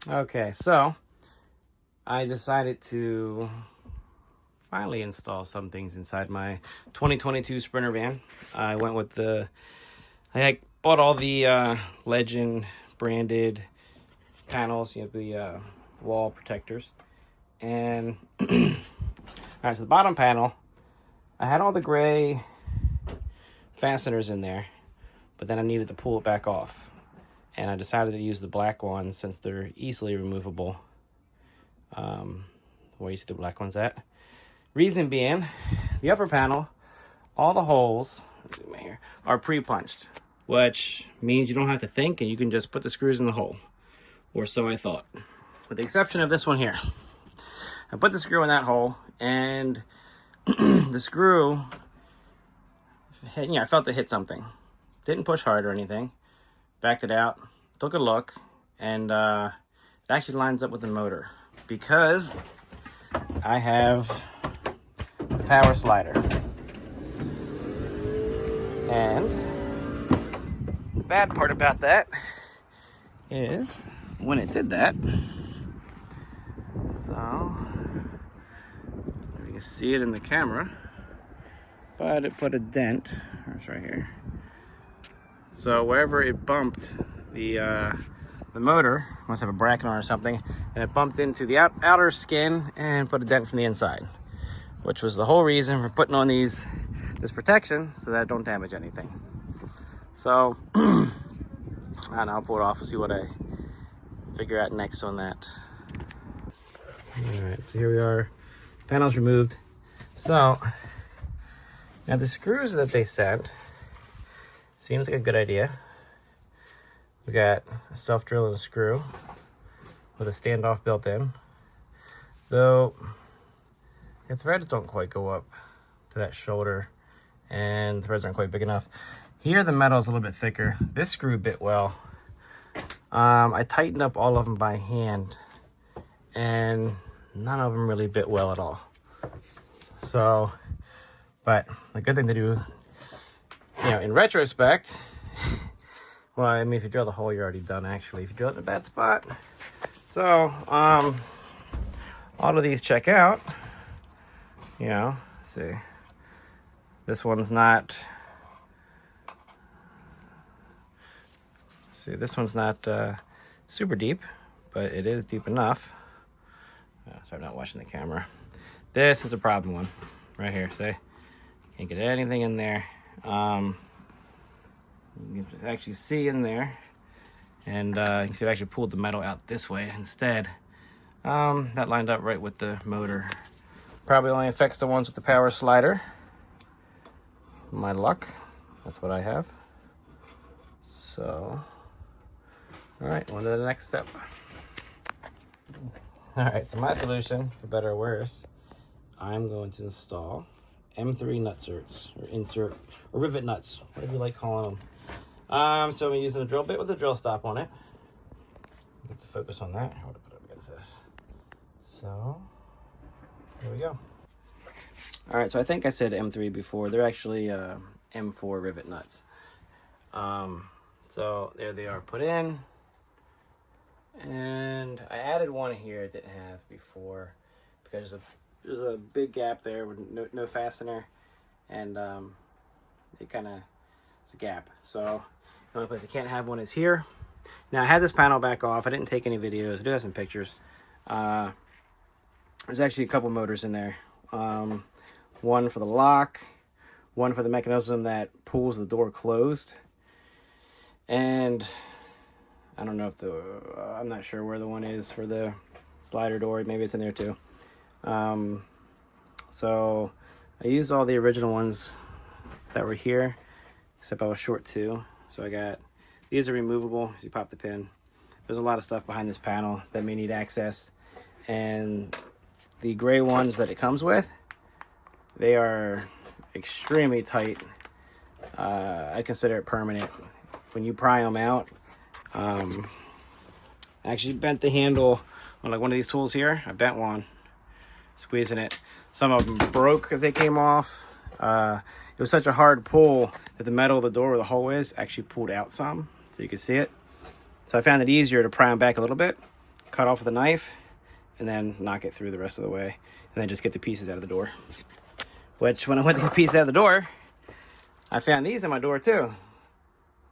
Okay, so I decided to finally install some things inside my 2022 Sprinter van. I went with I bought all the Legend branded panels, the wall protectors. And, all right, so the bottom panel, I had all the gray fasteners in there, but then I needed to pull it back off. And I decided to use the black ones since they're easily removable. Where you see the black ones at. Reason being, the upper panel, all the holes here are pre-punched, which means you don't have to think and you can just put the screws in the hole, or so I thought. With the exception of this one here. I put the screw in that hole, and the screw, I felt it hit something. Didn't push hard or anything. Backed it out, took a look, and it actually lines up with the motor because I have the power slider. And the bad part about that is when it did that, so you can see it in the camera, but it put a dent. It's right here. So wherever it bumped, the motor must have a bracket on or something, and it bumped into the outer skin and put a dent from the inside, which was the whole reason for putting on this protection, so that it don't damage anything. So I don't know, I'll pull it off and see what I figure out next on that. All right, so here we are, panels removed. So now the screws that they sent seems like a good idea. We got a self-drilling screw with a standoff built in, though the threads don't quite go up to that shoulder and the threads aren't quite big enough. Here the metal is a little bit thicker. This screw bit well. I tightened up all of them by hand and none of them really bit well at all. So, but the good thing to do, in retrospect, well, I mean, if you drill the hole, you're already done, actually. If you drill it in a bad spot. So, all of these check out. See. This one's not... See, this one's not super deep, but it is deep enough. Sorry, I'm not watching the camera. This is a problem one, right here, see? Can't get anything in there. You can actually see in there, and you can see it actually pulled the metal out this way instead. That lined up right with the motor. Probably only affects the ones with the power slider. My luck, that's what I have. So, all right, on to the next step. All right, so my solution, for better or worse, I'm going to install M3 nutserts, or rivet nuts, whatever you like calling them. So I'm using a drill bit with a drill stop on it. Get the focus on that. I want to put it up against this. So, here we go. All right, so I think I said M3 before. They're actually M4 rivet nuts. So there they are put in. And I added one here I didn't have before because there's a big gap there with no fastener, and it kind of is a gap. So the only place I can't have one is here. Now I had this panel back off. I didn't take any videos. I do have some pictures. There's actually a couple motors in there. One for the lock, one for the mechanism that pulls the door closed, and I don't know if I'm not sure where the one is for the slider door. Maybe it's in there too. So I used all the original ones that were here, except I was short two. So I got, these are removable. You pop the pin. There's a lot of stuff behind this panel that may need access. And the gray ones that it comes with, they are extremely tight. I consider it permanent. When you pry them out, I actually bent the handle on like one of these tools here. I bent one, squeezing it. Some of them broke as they came off. It was such a hard pull that the metal of the door where the hole is actually pulled out some, so you can see it. So I found it easier to pry them back a little bit, cut off with a knife and then knock it through the rest of the way, and then just get the pieces out of the door. Which, when I went to get the pieces out of the door, I found these in my door too,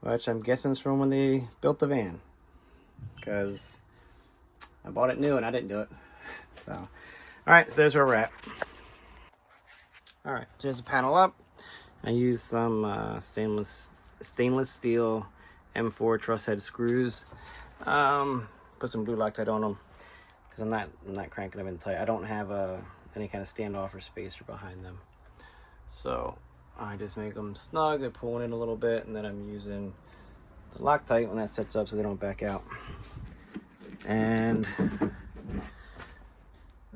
which I'm guessing is from when they built the van, because I bought it new and I didn't do it. So, all right, so there's where we're at. All right, so here's the panel up. I used some stainless steel M4 truss head screws. Put some blue Loctite on them because I'm not cranking them in tight. I don't have any kind of standoff or spacer behind them, so I just make them snug. They're pulling in a little bit, and then I'm using the Loctite when that sets up so they don't back out. And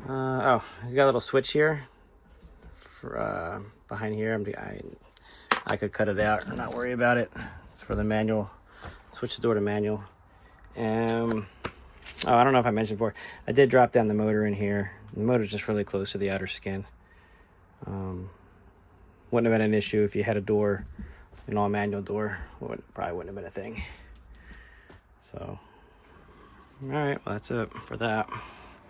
oh, he's got a little switch here for behind here. I could cut it out and not worry about it. It's for the manual. Switch the door to manual. Oh, I don't know if I mentioned before, I did drop down the motor in here. The motor's just really close to the outer skin. Wouldn't have been an issue if you had a door, an all manual door. Probably wouldn't have been a thing. So, all right, well, that's it for that.